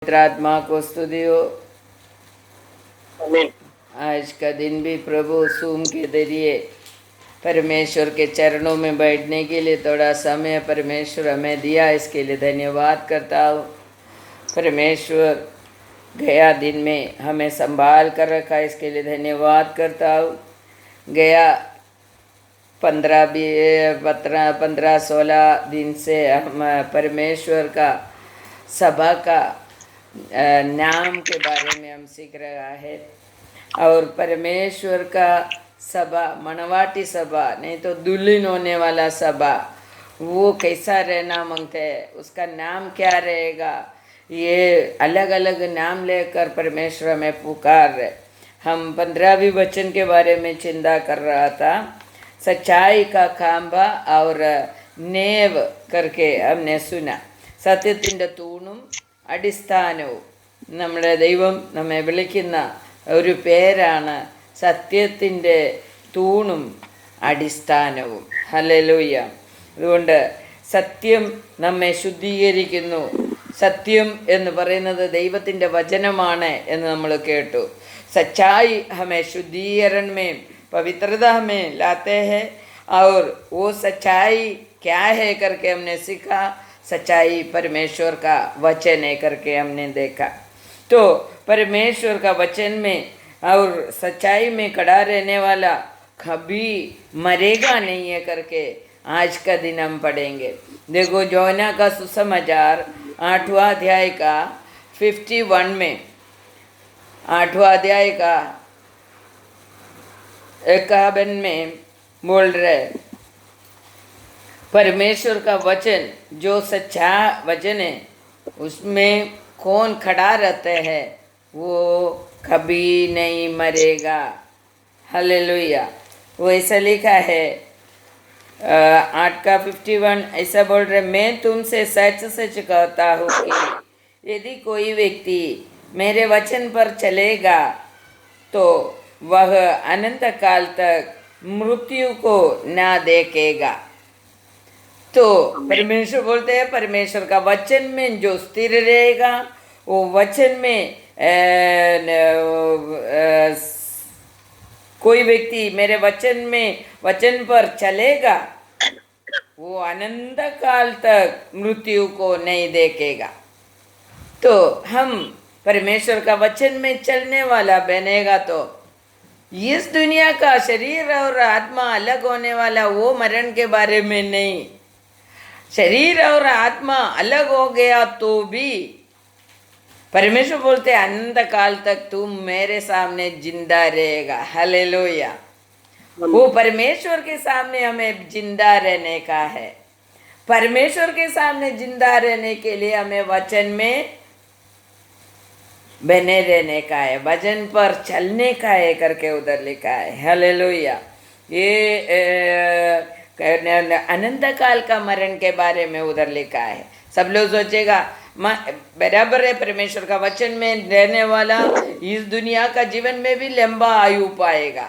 पवित्र आत्मा को स्तुति हो। आमीन। आज का दिन भी प्रभु सूम के जरिए परमेश्वर के चरणों में बैठने के लिए थोड़ा समय परमेश्वर हमें दिया, इसके लिए धन्यवाद करता हूँ। परमेश्वर गया दिन में हमें संभाल कर रखा, इसके लिए धन्यवाद करता हूँ। गया 15-16 दिन से हम परमेश्वर का सभा का नाम के बारे में हम सीख रहा है। और परमेश्वर का सभा मनवाटी सभा नहीं तो दुल्हन होने वाला सभा, वो कैसा रहना मांगते हैं, उसका नाम क्या रहेगा, ये अलग अलग नाम लेकर परमेश्वर में पुकार रहे। हम 15वीं वचन के बारे में चिंता कर रहा था, सच्चाई का खांबा और नेव करके हमने सुना। സത്യത്തിൻ്റെ തൂണും അടിസ്ഥാനവും. നമ്മുടെ ദൈവം നമ്മെ വിളിക്കുന്ന ഒരു പേരാണ് സത്യത്തിൻ്റെ തൂണും അടിസ്ഥാനവും. ഹല്ലേലൂയ. അതുകൊണ്ട് സത്യം നമ്മെ ശുദ്ധീകരിക്കുന്നു. സത്യം എന്ന് പറയുന്നത് ദൈവത്തിൻ്റെ വചനമാണ് എന്ന് നമ്മൾ കേട്ടു. सच्चाई हमें शुद्धिकरण में पवित्रता में लाते हैं और वो सच्चाई क्या है करके हमने सीखा। सच्चाई परमेश्वर का वचन है करके हमने देखा। तो परमेश्वर का वचन में और सच्चाई में खड़ा रहने वाला कभी मरेगा नहीं है करके आज का दिन हम पढ़ेंगे। देखो योना का सुसमाचार 8वां अध्याय का 51 में, 8वां अध्याय का 51 में बोल रहे, परमेश्वर का वचन जो सच्चा वचन है उसमें कौन खड़ा रहते हैं वो कभी नहीं मरेगा। हालेलुया। वो ऐसा लिखा है 8 का 51 ऐसा बोल रहे, मैं तुमसे सच सच कहता हूँ कि यदि कोई व्यक्ति मेरे वचन पर चलेगा तो वह अनंत काल तक मृत्यु को ना देखेगा। तो परमेश्वर बोलते हैं परमेश्वर का वचन में जो स्थिर रहेगा, वो वचन में कोई व्यक्ति मेरे वचन पर चलेगा वो अनंत काल तक मृत्यु को नहीं देखेगा। तो हम परमेश्वर का वचन में चलने वाला बनेगा तो इस दुनिया का शरीर और आत्मा अलग होने वाला, वो मरण के बारे में नहीं। शरीर और आत्मा अलग हो गया तो भी परमेश्वर बोलते अनंत काल तक तुम मेरे सामने जिंदा रहेगा। हालेलुया। वो परमेश्वर के सामने हमें जिंदा रहने का है। परमेश्वर के सामने जिंदा रहने के लिए हमें वचन में बने रहने का है, वचन पर चलने का है करके उधर लिखा है। हालेलुया। ये अनंत काल का मरण के बारे में उधर लिखा है। सब लोग सोचेगा बराबर है, परमेश्वर का वचन में रहने वाला इस दुनिया का जीवन में भी लंबा आयु पाएगा।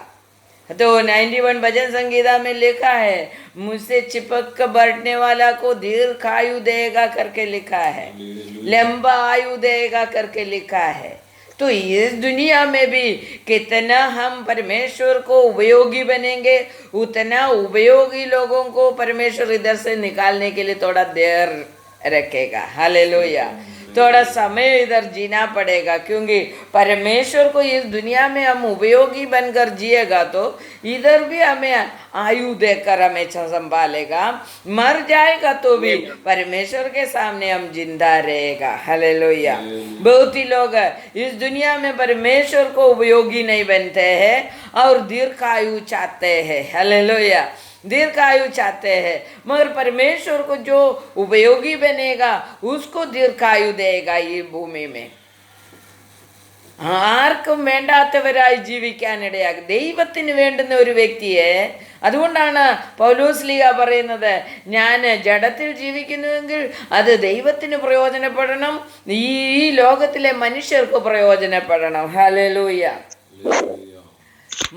तो 91 भजन संगीता में लिखा है, मुझसे चिपक कर बैठने वाला को दीर्घ आयु देगा करके लिखा है, लंबा आयु देगा करके लिखा है। तो इस दुनिया में भी कितना हम परमेश्वर को उपयोगी बनेंगे, उतना उपयोगी लोगों को परमेश्वर इधर से निकालने के लिए थोड़ा देर रखेगा। हालेलुया। थोड़ा समय इधर जीना पड़ेगा, क्योंकि परमेश्वर को इस दुनिया में हम उपयोगी बनकर जिएगा तो इधर भी हमें आयु देकर हमेशा संभालेगा। मर जाएगा तो भी परमेश्वर के सामने हम जिंदा रहेगा। हालेलुया। बहुत ही लोग इस दुनिया में परमेश्वर को उपयोगी नहीं बनते हैं और दीर्घायु चाहते हैं। हालेलुया। दीर्घायु चाहते हैं, मगर परमेश्वर को जो उपयोगी बनेगा उसको दीर्घायु देगा ये भूमि में। ആർക്കും വേണ്ടാത്തവരായി ജീവിക്കാനിടയാകും. ദൈവത്തിന് വേണ്ടുന്ന ഒരു വ്യക്തിയെ, അതുകൊണ്ടാണ് പൗലോസ് ലീഗ പറയുന്നത്, ഞാൻ ജഡത്തിൽ ജീവിക്കുന്നുവെങ്കിൽ അത് ദൈവത്തിന് പ്രയോജനപ്പെടണം, ഈ ലോകത്തിലെ മനുഷ്യർക്ക് പ്രയോജനപ്പെടണം. ഹല്ലേലൂയ.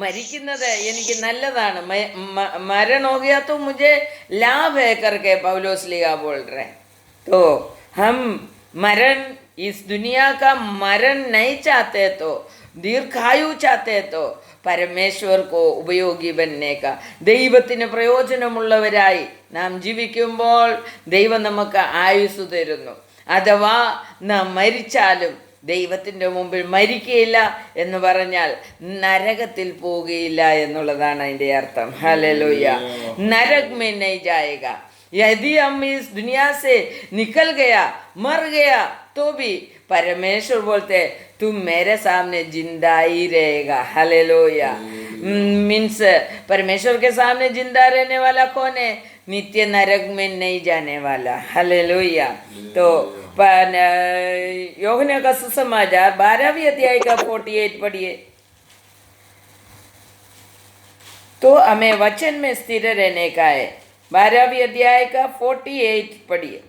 मरिക്കുന്നത് എനിക്ക് നല്ലതാണ്, मरण हो गया तो मुझे लाभ है करके पौलुस लिखा बोल रहे। तो हम मरण इस दुनिया का मरण नहीं चाहते तो, ദീർഘായു चाहते तो പരമേശ്വർ കോ ഉപയോഗി ബന്നേക, ദൈവത്തിന് പ്രയോജനമുള്ളവരായി നാം ജീവിക്കുമ്പോൾ ദൈവം നമുക്ക് ആയുസ് തരുന്നു. അഥവാ നാം മരിച്ചാലും ദൈവത്തിൻ്റെ മുമ്പിൽ മരിക്കുകയില്ല എന്ന് പറഞ്ഞാൽ നരകത്തിൽ പോവുകയില്ല എന്നുള്ളതാണ് അതിൻ്റെ അർത്ഥം. ഹല്ലേലൂയ. നരക് മേ നഹീ ജായേഗ. यदि हम इस दुनिया से निकल गया, मर गया, तो भी परमेश्वर बोलते तुम मेरे सामने जिंदा ही रहेगा. हालेलुया. मीन्स परमेश्वर के सामने जिंदा रहने वाला कौन है? नित्य नरक में नहीं जाने वाला. हालेलुया. तो यूहन्ना का सुसमाचार 12वीं अध्याय का 48 पढ़िए. तो हमें वचन में स्थिर रहने का है. 12वीं अध्याय का 48 पढ़िए.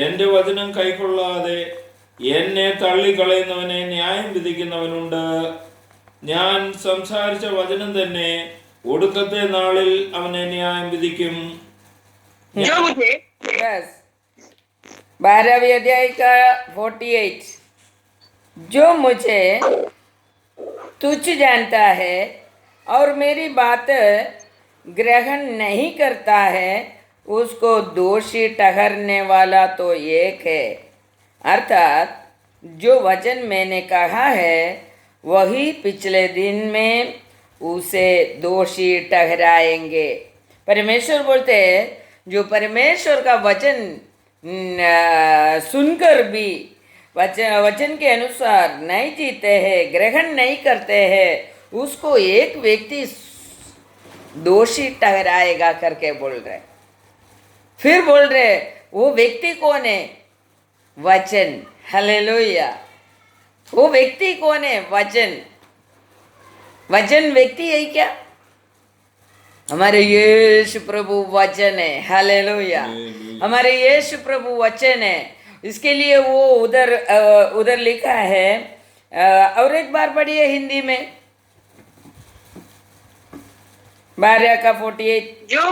എന്റെ വചനം കൈക്കൊള്ളാതെ എന്നെ തള്ളിക്കളയുന്നവനെ ന്യായം വിധിക്കുന്നവനുണ്ട്. ഞാൻ സംസാരിച്ച വചനം തന്നെ ഒടുക്കത്തെ നാളിൽ അവനെ ന്യായം വിധിക്കും. 12वीं अध्याय का 48. जो मुझे तुच्छ जानता है और मेरी बात ग्रहण नहीं करता है, उसको दोषी ठहरने वाला तो एक है. अर्थात जो वचन मैंने कहा है वही पिछले दिन में उसे दोषी ठहराएंगे. परमेश्वर बोलते हैं जो परमेश्वर का वचन सुनकर भी वचन के अनुसार नहीं जीते हैं, ग्रहण नहीं करते हैं, उसको एक व्यक्ति दोषी ठहराएगा करके बोल रहे. फिर बोल रहे वो व्यक्ति कौन है? वचन. हालेलुया. वो व्यक्ति कौन है? वचन. वचन व्यक्ति है क्या? हमारे यीशु प्रभु वचन है. हालेलुया. हमारे यीशु प्रभु वचन है. इसके लिए वो उधर लिखा है. और एक बार पढ़िए हिंदी में. 12 का 48. जो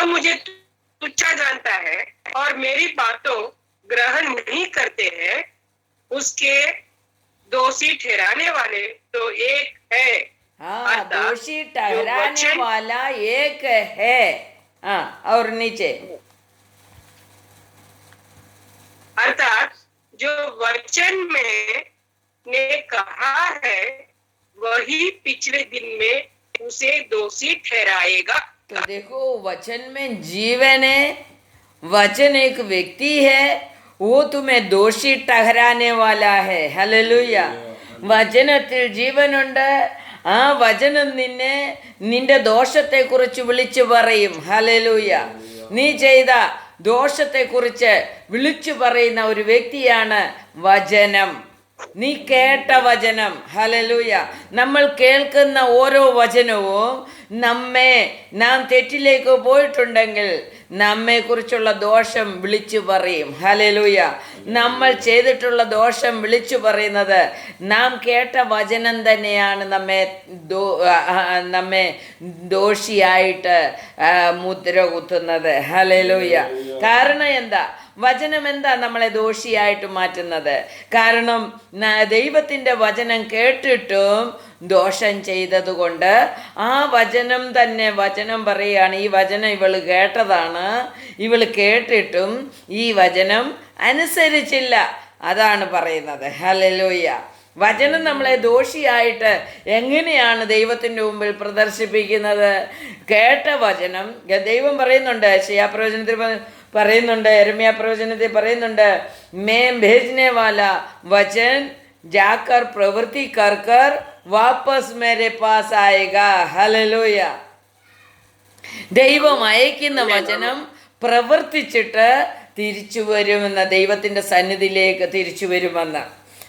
मुझे तुच्छा जानता है और मेरी बातों ग्रहण नहीं करते हैं, उसके दोषी ठहराने वाले तो एक है. हाँ, दोषी ठहराने वाला एक है. हाँ, और नीचे अर्थात जो वचन में ने कहा है वही पिछले दिन में उसे दोषी ठहराएगा. तो देखो वचन में जीवन है, वचन एक व्यक्ति है, वो तुम्हें दोषी ठहराने वाला है. ഹല്ലേലൂയ. വചനത്തിൽ ജീവനുണ്ട്. ആ വചനം നിന്റെ ദോഷത്തെക്കുറിച്ച് വിളിച്ചു പറയും. ഹല്ലേലൂയ. നീ ചെയ്ത ദോഷത്തെക്കുറിച്ച് വിളിച്ചു പറയുന്ന ഒരു വ്യക്തിയാണ് വചനം. നീ കേട്ട വചനം. ഹല്ലേലൂയ. നമ്മൾ കേൾക്കുന്ന ഓരോ വചനവും നാം തെറ്റിലേക്ക് പോയിട്ടുണ്ടെങ്കിൽ നമ്മെക്കുറിച്ചുള്ള ദോഷം വിളിച്ചു പറയും. ഹല്ലേലൂയ. നമ്മൾ ചെയ്തിട്ടുള്ള ദോഷം വിളിച്ചു പറയുന്നത് നാം കേട്ട വചനം തന്നെയാണ് നമ്മെ ദോഷിയായിട്ട് മുദ്ര കുത്തുന്നത്. ഹല്ലേലൂയ. കാരണം എന്താ? വചനം എന്താ നമ്മളെ ദോഷിയായിട്ട് മാറ്റുന്നത്? കാരണം ദൈവത്തിൻ്റെ വചനം കേട്ടിട്ടും ദോഷം ചെയ്തതുകൊണ്ട് ആ വചനം തന്നെ വചനം പറയുകയാണ്, ഈ വചനം ഇവള് കേട്ടതാണ്, ഇവള് കേട്ടിട്ടും ഈ വചനം അനുസരിച്ചില്ല. അതാണ് പറയുന്നത്. ഹല്ലേലൂയ. വചനം നമ്മളെ ദോഷിയായിട്ട് എങ്ങനെയാണ് ദൈവത്തിൻ്റെ മുമ്പിൽ പ്രദർശിപ്പിക്കുന്നത്? കേട്ട വചനം ദൈവം പറയുന്നുണ്ട്. യെശയ്യാ പ്രവചനത്തിൽ പറയുന്നുണ്ട്, യെരമ്യാ പ്രവചനത്തിൽ പറയുന്നുണ്ട്, मैं भेजने वाला वचन जाकर प्रवृत्ति कर कर वापस मेरे पास आएगा. ഹല്ലേലൂയ. ദൈവം അയക്കുന്ന വചനം പ്രവർത്തിച്ചിട്ട് തിരിച്ചു വരുമെന്ന്, ദൈവത്തിൻ്റെ സന്നിധിയിലേക്ക് തിരിച്ചു വരുമെന്ന്.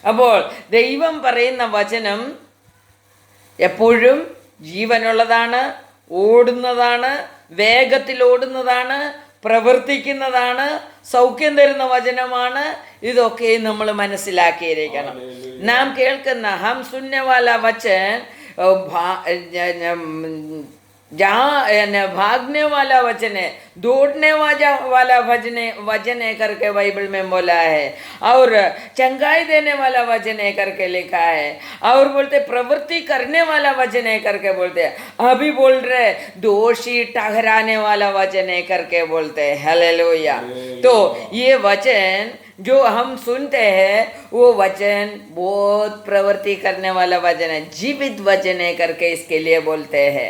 അപ്പോൾ ദൈവം പറയുന്ന വചനം എപ്പോഴും ജീവനുള്ളതാണ്, ഓടുന്നതാണ്, വേഗത്തിൽ ഓടുന്നതാണ്, പ്രവർത്തിക്കുന്നതാണ്, സൗഖ്യം തരുന്ന വചനമാണ്. ഇതൊക്കെ നമ്മൾ മനസ്സിലാക്കിയിരിക്കണം. നാം കേൾക്കുന്ന ഹം സുന്നവാല വചൻ जहाँ भागने वाला वचन है, दौड़ने वाला वचन है करके बाइबल में बोला है, और चंगाई देने वाला वचन है करके लिखा है, और बोलते प्रवृत्ति करने वाला वचन है करके बोलते हैं। अभी बोल रहे दोषी ठहराने वाला वचन है करके बोलते हैं। हालेलुया। तो ये वचन जो हम सुनते हैं वो वचन बहुत प्रवृत्ति करने वाला वचन है, जीवित वचन है करके इसके लिए बोलते हैं।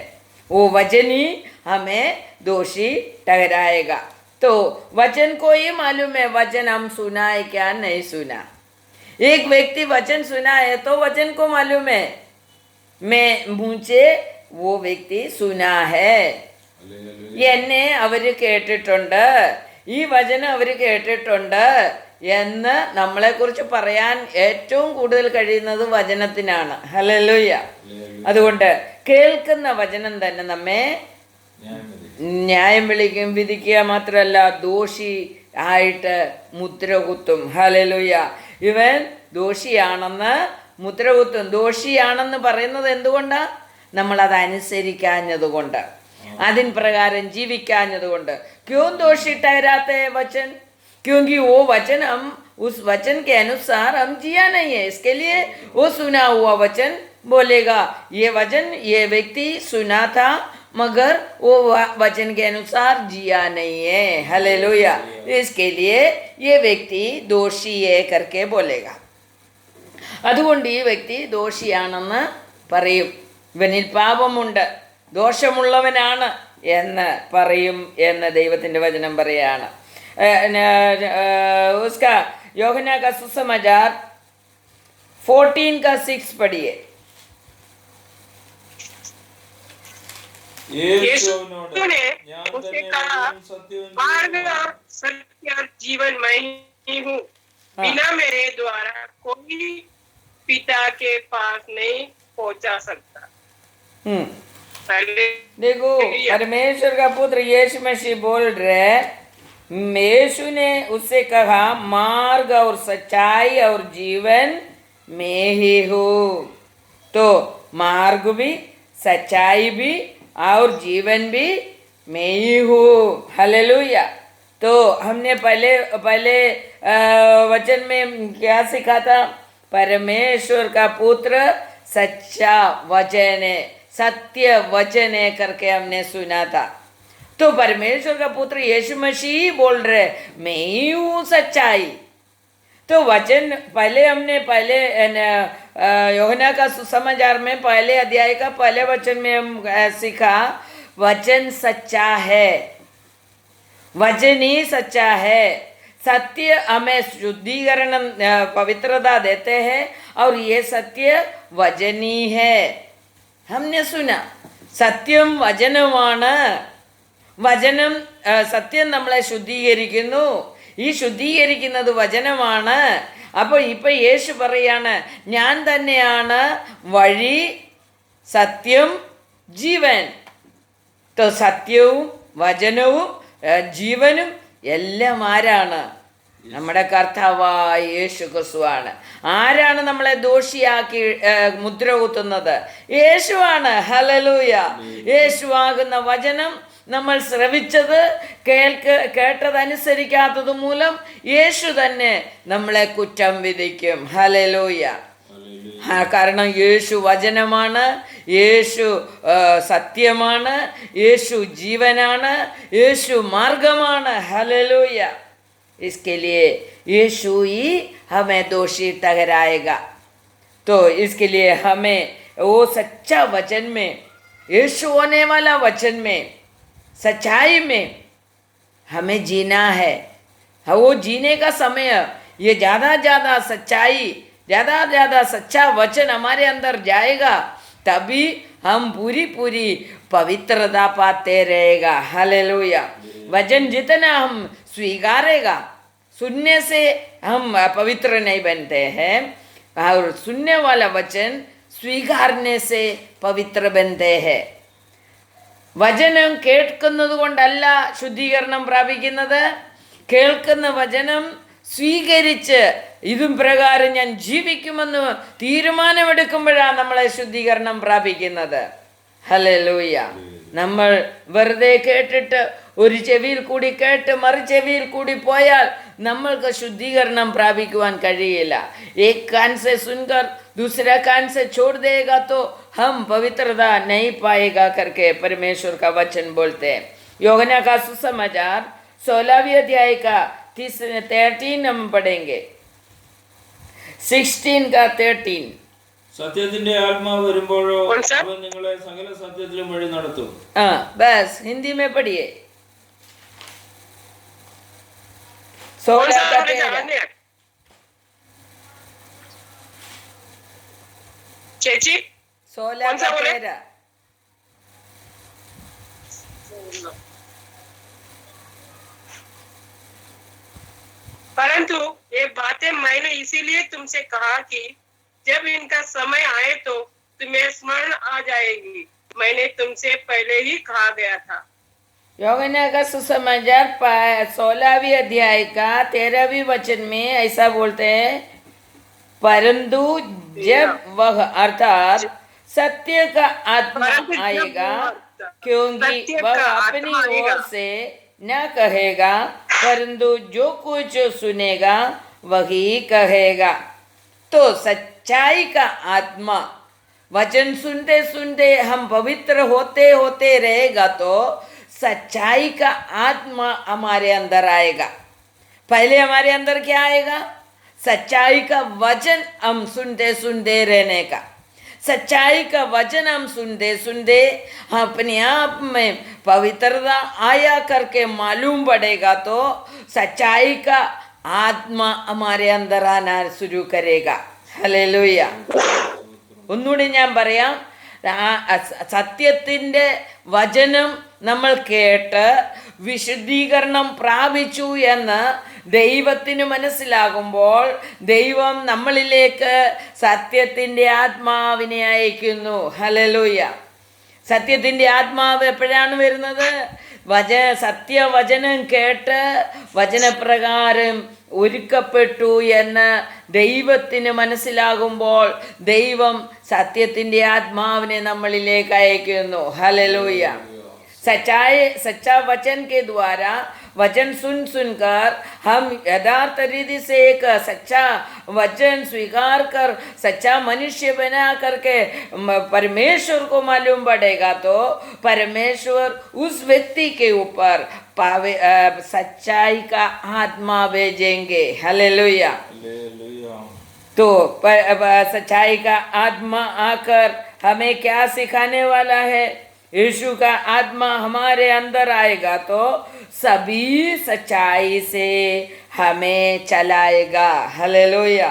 वो वचन ही हमें दोषी ठहराएगा। तो वचन को ये मालूम है वचन हम सुना है क्या नहीं सुना। एक व्यक्ति वचन सुना है तो वचन को मालूम है मैं मुझे वो व्यक्ति सुना है, എന്നെ അവര് കേട്ടിട്ടുണ്ട്, ഈ വചനം അവര് കേട്ടിട്ടുണ്ട് എന്ന് നമ്മളെക്കുറിച്ച് പറയാൻ ഏറ്റവും കൂടുതൽ കഴിയുന്നത് വചനത്തിനാണ്. ഹല്ലേലൂയ. അതുകൊണ്ട് കേൾക്കുന്ന വചനം തന്നെ നമ്മെ ന്യായം വിളിക്കും, വിധിക്കുക മാത്രമല്ല ദോഷി ആയിട്ട് മുദ്ര കുത്തും. ഹല്ലേലൂയ. ഇവൻ ദോഷിയാണെന്ന് മുദ്ര കുത്തും. ദോഷിയാണെന്ന് പറയുന്നത് എന്തുകൊണ്ടാണ്? നമ്മളത് അനുസരിക്കാഞ്ഞത് കൊണ്ട്, അതിൻ പ്രകാരം ജീവിക്കാഞ്ഞത് കൊണ്ട്. ക്यों दोषी ठहराते हैं वचन? क्योंकि वो वचन हम उस वचन के अनुसार हम जिया नहीं है, इसके लिए वो सुना हुआ वचन बोलेगा। ये वचन ये व्यक्ति सुना था मगर वो वचन के अनुसार जिया नहीं है। हालेलुया। इसके लिए ये व्यक्ति दोषी है करके बोलेगा. അതുകൊണ്ട് ഈ വ്യക്തി ദോഷിയാണെന്ന് പറയും. ഇവനിൽ പാപമുണ്ട്, ദോഷമുള്ളവനാണ് എന്ന് പറയും എന്ന് ദൈവത്തിൻ്റെ വചനം പറയാണ്. उसका യോഹന്നാ का सुसमाचार 14 का 6 पढ़िए. यीशु ने उसे कहा, मार्ग और सत्य और जीवन मैं ही हूँ, बिना मेरे द्वारा कोई पिता के पास नहीं पहुंचा सकता. देखो परमेश्वर का पुत्र यीशु मसीह बोल रहे, यीशु ने उससे कहा मार्ग और सच्चाई और जीवन मैं ही हूँ. तो मार्ग भी, सच्चाई भी और जीवन भी मैं ही हूँ. हालेलुया. तो हमने पहले वचन में क्या सीखा था? परमेश्वर का पुत्र सच्चा वचन है, सत्य वचन है करके हमने सुना था. तो परमेश्वर का पुत्र यीशु मसीह बोल रहे मैं ही हूँ सच्चाई. तो वचन हमने यूहन्ना का सुसमाचार में पहले अध्याय का पहले वचन में हम सीखा वचन सच्चा है, वचन ही सच्चा है. सत्य हमें शुद्धिकरण पवित्रता देते हैं और ये सत्य वचन ही है. हमने सुना സത്യം വചനമാണ്. വചനം സത്യം നമ്മളെ ശുദ്ധീകരിക്കുന്നു. ഈ ശുദ്ധീകരിക്കുന്നത് വചനമാണ്. അപ്പോൾ ഇപ്പം യേശു പറയാണ് ഞാൻ തന്നെയാണ് വഴി, സത്യം, ജീവൻ. तो സത്യവും വചനവും ജീവനും എല്ലാം ആരാണ്? നമ്മുടെ കർത്താവായ യേശു ക്രിസ്തുവാണ്. ആരാണ് നമ്മളെ ദോഷിയാക്കി മുദ്ര കുത്തുന്നത്? യേശുവാണ്. ഹല്ലേലൂയ. യേശുവാകുന്ന വചനം നമ്മൾ ശ്രവിച്ചത് കേട്ടതനുസരിക്കാത്തത് മൂലം യേശു തന്നെ നമ്മളെ കുറ്റം വിധിക്കും. ഹല്ലേലൂയ. കാരണം യേശു വചനമാണ്, യേശു സത്യമാണ്, യേശു ജീവനാണ്, യേശു മാർഗമാണ്. ഹല്ലേലൂയ. इसके लिए यीशु ही हमें दोषी ठहराएगा. तो इसके लिए हमें वो सच्चा वचन में, यीशु होने वाला वचन में, सच्चाई में हमें जीना है. वो जीने का समय ये ज़्यादा सच्चाई, ज़्यादा सच्चा वचन हमारे अंदर जाएगा, तभी हम पूरी पवित्रता पाते रहेगा. हालेलुया. वचन जितना हम स्वीकारेगा, सुनने से हम पवित्र नहीं बनते हैं, और सुनने वाला वचन स्वीकारने से पवित्र बनते हैं. വചനം കേൾക്കുന്നത് കൊണ്ടല്ല ശുദ്ധീകരണം പ്രാപിക്കുന്നത്, കേൾക്കുന്ന വചനം സ്വീകരിച്ച് ഇതും പ്രകാരം ഞാൻ ജീവിക്കുമെന്ന് തീരുമാനമെടുക്കുമ്പോഴാണ് നമ്മളെ ശുദ്ധീകരണം പ്രാപിക്കുന്നത്. ഹല്ലേലൂയ. നമ്മൾ വെറുതെ കേട്ടിട്ട് ഒരു ചെവിയിൽ കൂടി കേട്ട് മറു ചെവിയിൽ കൂടി പോയാൽ നമ്മൾക്ക് ശുദ്ധീകരണം പ്രാപിക്കുവാൻ കഴിയില്ല. एक कान से सुनकर दूसरा कान से छोड़ देगा तो हम पवित्रता नहीं पाएगा करके परमेश्वर का वचन बोलते हैं. यूहन्ना का सुसमाचार 16वीं अध्याय का 13 हम पढ़ेंगे. 16 का 13. സത്യത്തിന്റെ ആത്മാവ് വരുമ്പോഴോ അവൻ നിങ്ങളെ സകല സത്യത്തിലും വഴി നടത്തും. बस हिंदी में पढ़िए. 16 का 13. चेची 16 का 13. परंतु ये बातें मैंने इसीलिए तुमसे कहा कि जब इनका समय आए तो तुम्हें स्मरण आ जाएगी, मैंने तुमसे पहले ही कहा गया था. यूहन्ना का सुसमाचार 16वीं अध्याय का 13वीं वचन में ऐसा बोलते हैं, परंतु जब वह अर्थात सत्य का आत्मा आएगा, क्योंकि वह अपनी ओर से न कहेगा, परंतु जो कुछ सुनेगा वही कहेगा. तो सच्चाई का आत्मा, वचन सुनते सुनते हम पवित्र होते होते रहेगा तो सच्चाई का आत्मा हमारे अंदर आएगा. पहले हमारे अंदर क्या आएगा? सच्चाई का वचन हम सुनते सुनते रहने का. सच्चाई का वचन हम सुनते सुनते अपने आप में पवित्रता आया करके मालूम पड़ेगा तो सच्चाई का ആത്മാ हमारे अंदर आना शुरू करेगा. ഹല്ലേലൂയ. ഒന്നുകൂടി ഞാൻ പറയാം. സത്യത്തിൻ്റെ വചനം നമ്മൾ കേട്ട് വിശുദ്ധീകരണം പ്രാപിച്ചു എന്ന് ദൈവത്തിന് മനസ്സിലാകുമ്പോൾ ദൈവം നമ്മളിലേക്ക് സത്യത്തിൻ്റെ ആത്മാവിനെ അയക്കുന്നു. ഹല്ലേലൂയ. സത്യത്തിൻ്റെ ആത്മാവ് എപ്പോഴാണ് വരുന്നത്? സത്യവചനം കേട്ട് വചനപ്രകാരം ഒരുക്കപ്പെട്ടു എന്ന് ദൈവത്തിന് മനസ്സിലാകുമ്പോൾ ദൈവം സത്യത്തിൻ്റെ ആത്മാവിനെ നമ്മളിലേക്ക് അയക്കുന്നു. ഹല്ലേലൂയ. सच्चा वचन के द्वारा वचन सुन सुनकर हम यथार्थ रीति से एक सच्चा वचन स्वीकार कर सच्चा मनुष्य बना करके परमेश्वर को मालूम पड़ेगा तो परमेश्वर उस व्यक्ति के ऊपर सच्चाई का आत्मा भेजेंगे. हालेलुया. तो सच्चाई का आत्मा आकर हमें क्या सिखाने वाला है? यीशु का आत्मा हमारे अंदर आएगा तो सभी सच्चाई से हमें चलाएगा. हालेलुया.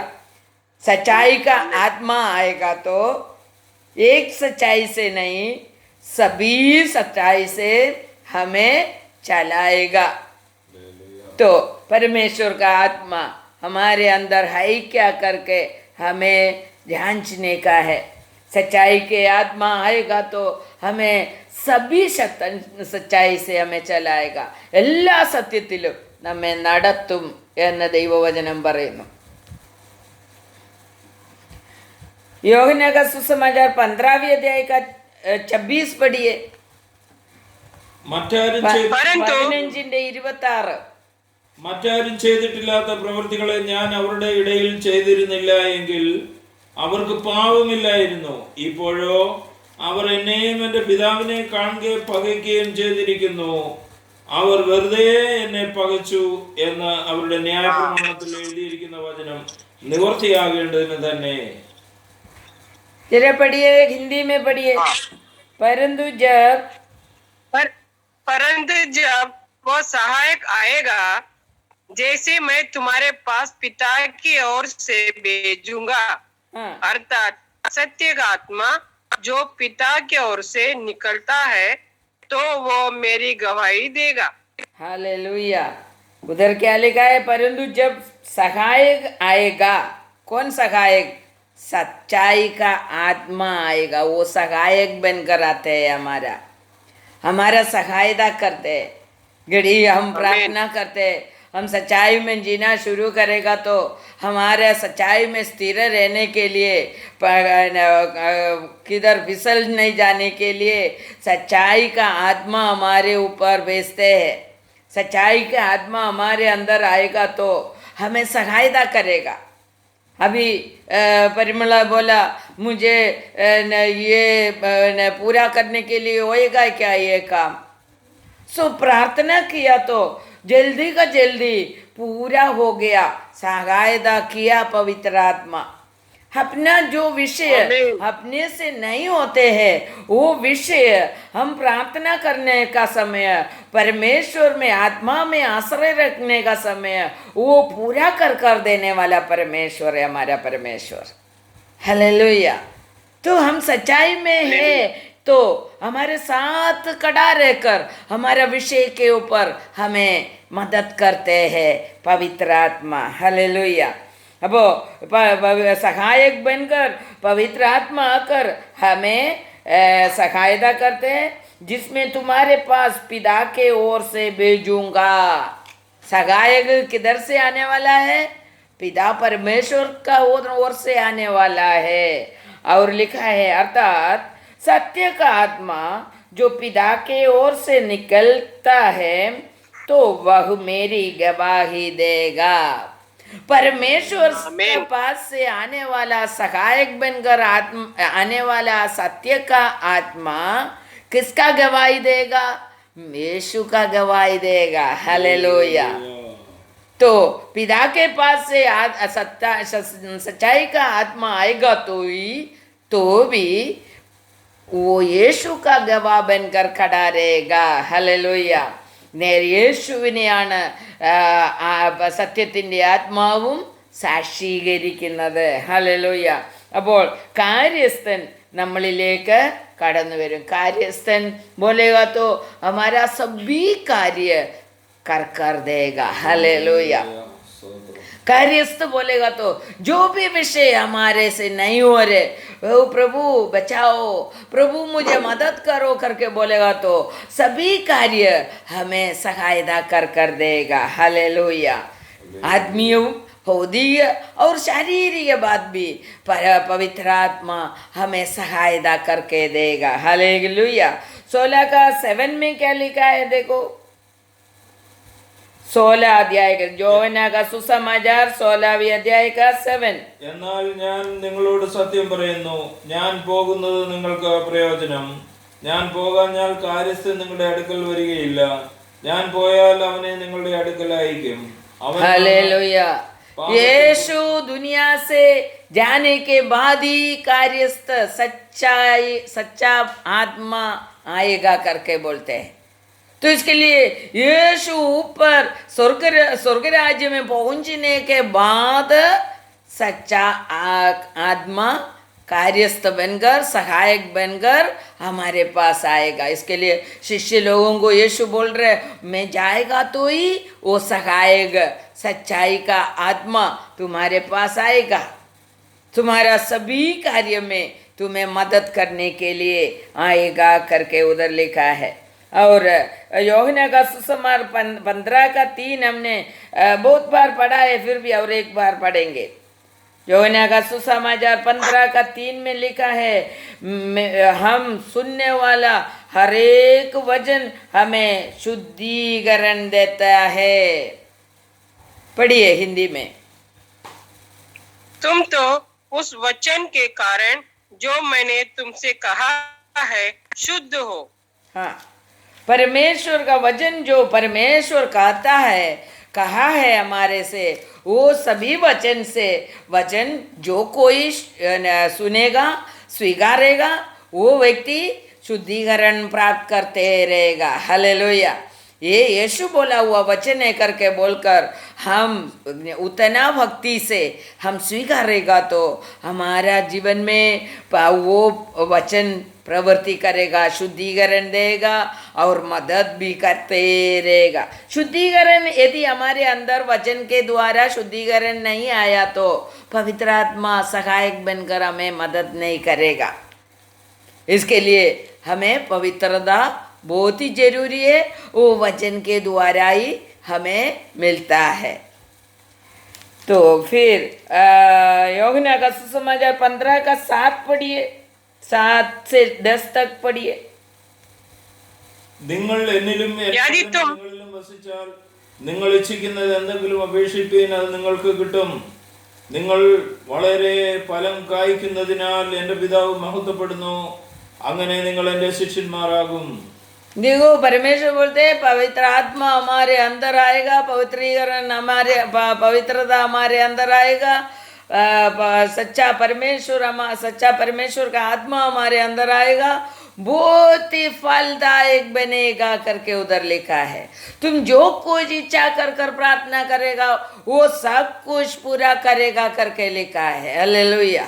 सच्चाई का आत्मा आएगा तो एक सच्चाई से नहीं, सभी सच्चाई से हमें चलाएगा. तो परमेश्वर का आत्मा हमारे अंदर है क्या करके हमें जांचने का है. सच्चाई के आत्मा आएगा तो हमें सभी सच्चाई से हमें चलाएगा. എല്ലാ സത്യത്തിലും നമ്മെ നടത്തും എന്ന് ദൈവവചനം പറയുന്നു. यूहन्ना का सुसमाचार 15वीं अध्याय का 26 पढ़िए. 15:26. മറ്റാരും ചെയ്തിട്ടില്ലാത്ത പ്രവൃത്തികളെ ഞാൻ അവരുടെ ഇടയിൽ ചെയ്തിരുന്നില്ല എങ്കിൽ അവർക്ക് പാവമില്ലായിരുന്നു. ഇപ്പോഴോ അവർ എന്നെയും എൻ്റെ പിതാവിനെ കാണുകയും പകയ്ക്കുകയും ചെയ്തിരിക്കുന്നു. അവർ വെറുതെ എന്നെ പകച്ചു എന്ന് അവരുടെ ന്യായപ്രമാണത്തിൽ എഴുതിയിരിക്കുന്ന വചനം നിവർത്തിയാകേണ്ടതിന് തന്നെ. जरा पढ़िए, हिंदी में पढ़िए. परंतु जब वो सहायक आएगा, जैसे मैं तुम्हारे पास पिता की ओर से भेजूंगा, अर्थात सत्य का आत्मा जो पिता की ओर से निकलता है, तो वो मेरी गवाही देगा. हालेलुया. उधर क्या लिखा है? परंतु जब सहायक आएगा. कौन सहायक? सच्चाई का आत्मा आएगा. वो सहायक बनकर आते हैं, हमारा सहायता करते हैं. घड़ी हम प्रार्थना करते हैं, हम सच्चाई में जीना शुरू करेगा तो हमारे सच्चाई में स्थिर रहने के लिए, किधर फिसल नहीं जाने के लिए सच्चाई का आत्मा हमारे ऊपर भेजते हैं। सच्चाई का आत्मा हमारे अंदर आएगा तो हमें सहायता करेगा। अभी परिमला बोला मुझे ये पूरा करने के लिए होएगा क्या ये काम। सो प्रार्थना किया तो जल्दी का जल्दी पूरा हो गया, सहायता किया पवित्र आत्मा। अपना जो विषय अपने से नहीं होते हैं वो विषय हम प्रार्थना करने का समय, परमेश्वर में आत्मा में आश्रय रखने का समय वो पूरा कर देने वाला परमेश्वर है हमारा परमेश्वर। हालेलुया। तो हम सच्चाई में है तो हमारे साथ खड़ा रहकर हमारा विषय के ऊपर हमें मदद करते हैं पवित्र आत्मा। हालेलुया। अब सहायक बनकर पवित्र आत्मा आकर हमें सहायता करते हैं, जिसमें तुम्हारे पास पिता के ओर से भेजूंगा। सहायक किधर से आने वाला है? पिता परमेश्वर का ओर से आने वाला है। और लिखा है अर्थात सत्य का आत्मा जो पिता के ओर से निकलता है तो वह मेरी गवाही देगा। परमेश्वर के पास से आने वाला सहायक बनकर आने वाला सत्य का आत्मा किसका गवाही देगा? यीशु का गवाही देगा। हालेलुया। तो पिता के पास से सच्चाई का आत्मा आएगा तो भी वो यीशु का गवाह बनकर खड़ा रहेगा। हालेलुया। യേശുവിനെയാണ് സത്യത്തിൻ്റെ ആത്മാവും സാക്ഷീകരിക്കുന്നത്. ഹല്ലേലൂയ. അപ്പോൾ കാര്യസ്ഥൻ നമ്മളിലേക്ക് കടന്നു വരും. കാര്യസ്ഥൻ बोलेगा तो हमारा सभी कार्य कर देगा। हालेलुया। कार्यस्थ बोलेगा तो जो भी विषय हमारे से नहीं हो रहे, ओ प्रभु बचाओ, प्रभु मुझे मदद करो करके बोलेगा तो सभी कार्य हमें सहायता कर देगा। हालेलुया। आत्मीय, भौतिक और शारीरिक बात भी पवित्र आत्मा हमें सहायता करके देगा। हालेलुया। 16 का 7 में क्या लिखा है देखो। 16 अध्याय का യോഹന്നാ का सुसमाचार 16वीं अध्याय का 7। എന്നാൽ ഞാൻ നിങ്ങളോട് സത്യം പറയുന്നു, ഞാൻ പോകുന്നത് നിങ്ങൾക്ക് പ്രയോജനം. ഞാൻ പോകാഞ്ഞാൽ കാര്യസ്ഥൻ നിങ്ങളുടെ അടുക്കൽ വരികയില്ല. ഞാൻ പോയാൽ അവനെ നിങ്ങളുടെ അടുക്കൽ അയക്കും. हालेलुया। यीशु दुनिया से जाने के बाद ही कार्यस्थ सच्चा आत्मा आएगा करके बोलते हैं। तो इसके लिए यीशु ऊपर स्वर्ग राज्य में पहुंचने के बाद सच्चा आत्मा कार्यस्थ बनकर सहायक बनकर हमारे पास आएगा। इसके लिए शिष्य लोगों को यीशु बोल रहे मैं जाएगा तो ही वो सहायक सच्चाई का आत्मा तुम्हारे पास आएगा, तुम्हारा सभी कार्य में तुम्हें मदद करने के लिए आएगा करके उधर लिखा है। और यूहन्ना का सुसमाचार 15 का 3 हमने बहुत बार पढ़ा है, फिर भी और एक बार पढ़ेंगे। यूहन्ना का सुसमाचार 15 का 3 में लिखा है हम सुनने वाला हर एक वचन हमें शुद्धिकरण देता है। पढ़िए हिंदी में। तुम तो उस वचन के कारण जो मैंने तुमसे कहा है शुद्ध हो। हाँ, परमेश्वर का वचन जो परमेश्वर कहता है, कहा है हमारे से, वो सभी वचन से वचन जो कोई सुनेगा स्वीकारेगा वो व्यक्ति शुद्धिकरण प्राप्त करते रहेगा। हालेलुया। ये यीशु बोला हुआ वचन है करके बोलकर हम उतना भक्ति से हम स्वीकारेगा तो हमारा जीवन में वो वचन प्रवृत्ति करेगा, शुद्धिकरण देगा और मदद भी करते रहेगा। शुद्धिकरण यदि हमारे अंदर वचन के द्वारा शुद्धिकरण नहीं आया तो पवित्र आत्मा सहायक बनकर हमें मदद नहीं करेगा। इसके लिए हमें पवित्रता बहुत ही जरूरी है। वो वचन के द्वारा ही हमें मिलता है। तो फिर यूहन्ना का सुसमाचार 15 का 7 पढ़िए, 7 से 10 तक पढ़िए। നിങ്ങൾ എന്നിലും എൻ്റെ യാനി വചനം തും നിങ്ങളിലും വസിച്ചാൽ നിങ്ങൾ ഇച്ഛിക്കുന്നത് എന്തെങ്കിലും അപേക്ഷിപ്പീൻ, അത് നിങ്ങൾക്ക് കിട്ടും. നിങ്ങൾ വളരെ ഫലം കായ്ക്കുന്നതിനാൽ എൻ്റെ പിതാവ് മഹത്വപ്പെടുന്നു. അങ്ങനെ നിങ്ങൾ എൻ്റെ ശിഷ്യന്മാരാകും. देखो परमेश्वर बोलते हैं पवित्र आत्मा हमारे अंदर आएगा, पवित्रीकरण हमारे पवित्रता हमारे अंदर आएगा, सच्चा परमेश्वर का आत्मा हमारे अंदर आएगा, बहुत ही फलदायक बनेगा करके उधर लिखा है। तुम जो कुछ इच्छा कर कर प्रार्थना करेगा वो सब कुछ पूरा करेगा करके लिखा है। हालेलुया।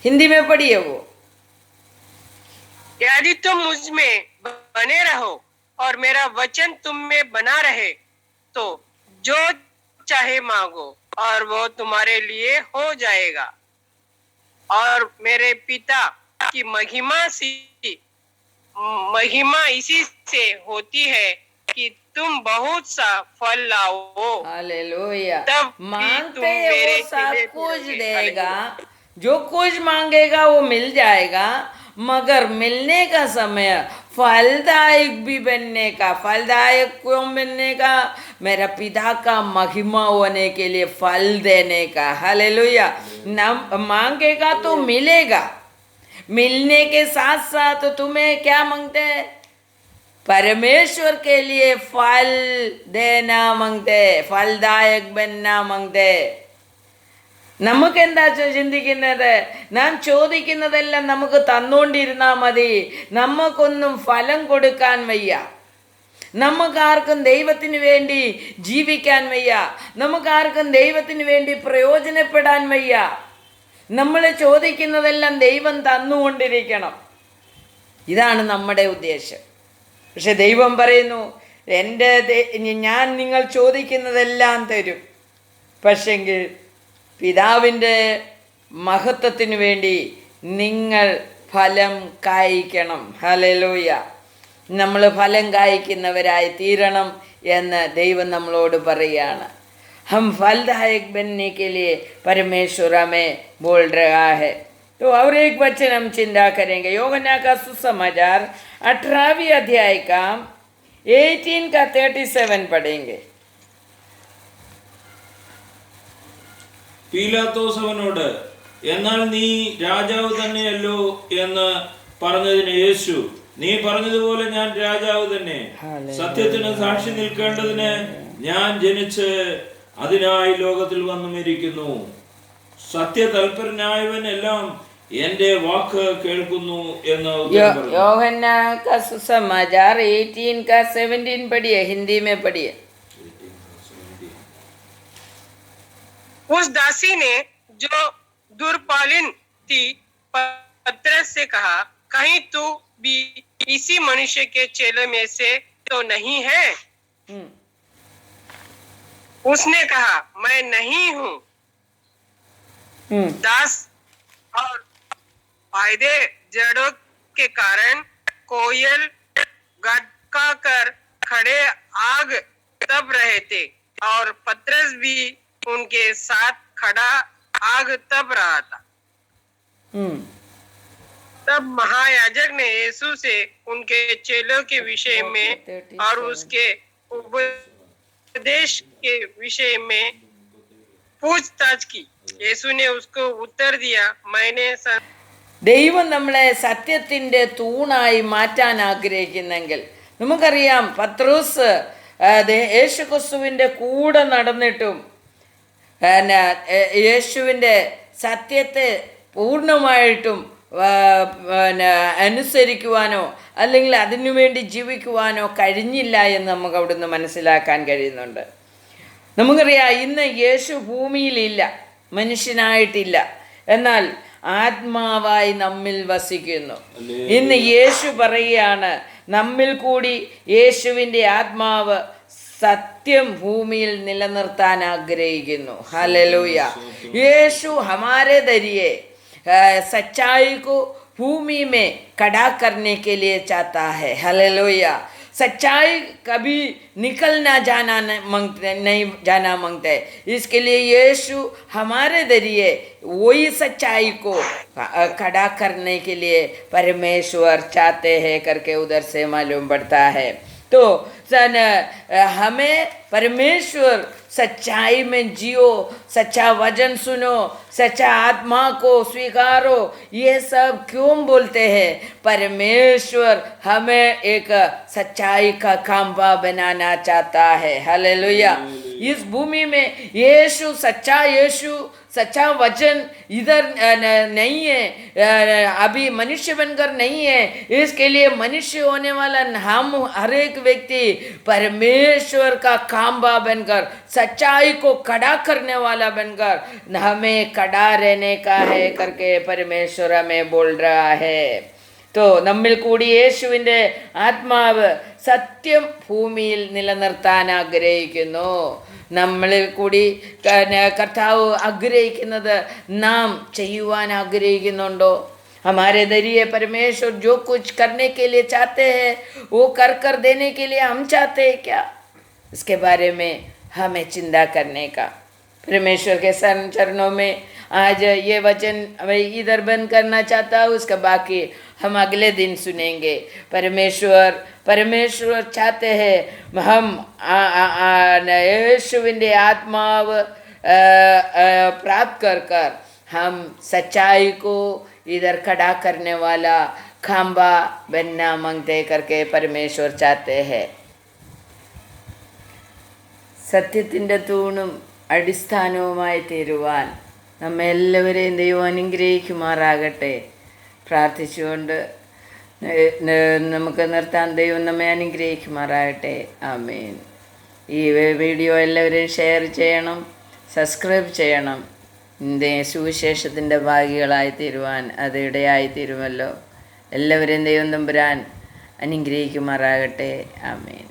हिंदी में पढ़िए वो। यदि तुम मुझ में बने रहो और मेरा वचन तुम में बना रहे तो जो चाहे मांगो और वो तुम्हारे लिए हो जाएगा, और मेरे पिता की महिमा इसी से होती है कि तुम बहुत सा फल लाओ। हालेलुया। तब भी मांगते तुम हैं वो मेरे सब चेले कुछ ठहरोगे। देगा, जो कुछ मांगेगा वो मिल जाएगा, मगर मिलने का समय फलदायक भी बनने का। फलदायक क्यों बनने का? मेरा पिता का महिमा होने के लिए फल देने का। हालेलुया। मांगेगा तो मिलेगा, मिलने के साथ साथ तुम्हें क्या मांगते हैं? परमेश्वर के लिए फल देना मांगते, फलदायक बनना मांगते। നമുക്ക് എന്താ ചിന്തിക്കുന്നത്? നാം ചോദിക്കുന്നതെല്ലാം നമുക്ക് തന്നുകൊണ്ടിരുന്നാൽ മതി, നമുക്കൊന്നും ഫലം കൊടുക്കാൻ വയ്യ, നമുക്കാർക്കും ദൈവത്തിന് വേണ്ടി ജീവിക്കാൻ വയ്യ, നമുക്കാർക്കും ദൈവത്തിന് വേണ്ടി പ്രയോജനപ്പെടാൻ വയ്യ. നമ്മൾ ചോദിക്കുന്നതെല്ലാം ദൈവം തന്നുകൊണ്ടിരിക്കണം, ഇതാണ് നമ്മുടെ ഉദ്ദേശം. പക്ഷെ ദൈവം പറയുന്നു, ഞാൻ നിങ്ങൾ ചോദിക്കുന്നതെല്ലാം തരും, പക്ഷെങ്കിൽ പിതാവിൻ്റെ മഹത്വത്തിന് വേണ്ടി നിങ്ങൾ ഫലം കായ്ക്കണം. ഹല്ലേലൂയ. നമ്മൾ ഫലം കായ്ക്കുന്നവരായി തീരണം എന്ന് ദൈവം നമ്മളോട് പറയുകയാണ്. हम फलदायक बनने के लिए परमेश्वर हमें बोल रहा है। तो और एक वचन हम चिंता करेंगे, यूहन्ना का सुसमाचार 18वें अध्याय का 18 का 37 पढ़ेंगे। പീലാത്തോസ് അവനോട്, എന്നാൽ നീ രാജാവ് തന്നെയല്ലോ എന്ന് പറഞ്ഞതിന് യേശു, നീ പറഞ്ഞതുപോലെ ഞാൻ രാജാവ് തന്നെ. സത്യത്തിന് സാക്ഷി നിൽക്കേണ്ടതിന് ഞാൻ ജനിച്ച് അതിനായി ലോകത്തിൽ വന്നുമിരിക്കുന്നു. സത്യതൽപരനായവൻ എല്ലാം എന്റെ വാക്ക് കേൾക്കുന്നു എന്ന് ഉത്തരം പറഞ്ഞു. यूहन्ना का सुसमाचार 18 का 17 पढ़िए, हिंदी में पढ़िए। उस दासी ने जो दुर्पालिन थी पतरस से कहा, कहीं तू भी इसी मनुष्य के चेले में से तो नहीं है? उसने कहा, मैं नहीं हूँ। दास और फायदे जड़ों के कारण कोयल गटका कर खड़े आग तप रहे थे, और पतरस भी उनके साथ खड़ा आग तप रहा था। तब महायाजक ने यीशु से उनके चेलों के विषय में और उसके उपदेश के विषय में पूछताछ की। यीशु ने उसको उत्तर दिया, मैंने ദൈവം നമ്മളെ സത്യത്തിൻ്റെ തൂണായി മാറ്റാൻ ആഗ്രഹിക്കുന്നെങ്കിൽ, നമുക്കറിയാം പത്രോസ് യേശുക്രിസ്തുവിൻ്റെ കൂടെ നടന്നിട്ടും യേശുവിൻ്റെ സത്യത്തെ പൂർണ്ണമായിട്ടും അനുസരിക്കുവാനോ അല്ലെങ്കിൽ അതിനുവേണ്ടി ജീവിക്കുവാനോ കഴിഞ്ഞില്ല എന്ന് നമുക്ക് അവിടുന്ന് മനസ്സിലാക്കാൻ കഴിയുന്നുണ്ട്. നമുക്കറിയാം, ഇന്ന് യേശു ഭൂമിയിലില്ല, മനുഷ്യനായിട്ടില്ല, എന്നാൽ ആത്മാവായി നമ്മിൽ വസിക്കുന്നു. ഇന്ന് യേശു പറയുകയാണ്, നമ്മിൽ കൂടി യേശുവിൻ്റെ ആത്മാവ് സത്യം ഭൂമിയിൽ നിലനിർത്താൻ ആഗ്രഹിക്കുന്നു. ഹല്ലേലൂയ. यीशु हमारे जरिए सच्चाई को भूमि में खड़ा करने के लिए चाहता है। हालेलुया। सच्चाई कभी निकल ना जाना नहीं जाना मांगते। इसके लिए यीशु हमारे जरिए वही सच्चाई को खड़ा करने के लिए परमेश्वर चाहते हैं करके उधर से मालूम पड़ता है। तो हमें परमेश्वर सच्चाई में जियो, सच्चा वचन सुनो, सच्चा आत्मा को स्वीकारो, ये सब क्यों बोलते हैं? परमेश्वर हमें एक सच्चाई का खंभा बनाना चाहता है। हालेलुया। इस भूमि में यीशु सच्चा वचन इधर नहीं है, अभी मनुष्य बनकर नहीं है। इसके लिए मनुष्य होने वाला हम हर एक व्यक्ति परमेश्वर का खंभा बनकर, सच्चाई को खड़ा करने वाला बनकर हमें खड़ा रहने का है करके परमेश्वर हमें बोल रहा है। तो നമ്മിൽ കൂടി യേശുവിൻ്റെ ആത്മാവ് സത്യം ഭൂമിയിൽ നിലനിർത്താൻ ആഗ്രഹിക്കുന്നു. നമ്മളിൽ കൂടി കർത്താവ് ആഗ്രഹിക്കുന്നത് നാം ചെയ്യുവാൻ ആഗ്രഹിക്കുന്നുണ്ടോ? हमारे जरिए परमेश्वर जो कुछ करने के लिए चाहते हैं वो कर देने के लिए हम चाहते हैं क्या? इसके बारे में हमें चिंता करने का। परमेश्वर के चरणों में आज ये वचन इधर बंद करना चाहता हूँ, उसका बाकी हम अगले दिन सुनेंगे। परमेश्वर चाहते हैं हम यीशुविൻ്റെ आत्माവ് प्राप्त कर हम सच्चाई को इधर खड़ा करने वाला खंभा बनना मांगते करके परमेश्वर चाहते हैं। സത്യത്തിൻ്റെ തൂണും അടിസ്ഥാനവുമായി തീരുവാൻ നമ്മെല്ലാവരെയും ദൈവം അനുഗ്രഹിക്കുമാറാകട്ടെ. പ്രാർത്ഥിച്ചുകൊണ്ട് നമുക്ക് നിർത്താൻ ദൈവം നമ്മെ അനുഗ്രഹിക്കുമാറാകട്ടെ. ആമേൻ. ഈ വീഡിയോ എല്ലാവരും ഷെയർ ചെയ്യണം, സബ്സ്ക്രൈബ് ചെയ്യണം. സുവിശേഷത്തിൻ്റെ ഭാഗികളായി തീരുവാൻ അത് ഇടയായി തീരുമല്ലോ. എല്ലാവരെയും ദൈവം തമ്പുരാൻ അനുഗ്രഹിക്കുമാറാകട്ടെ. ആമേൻ.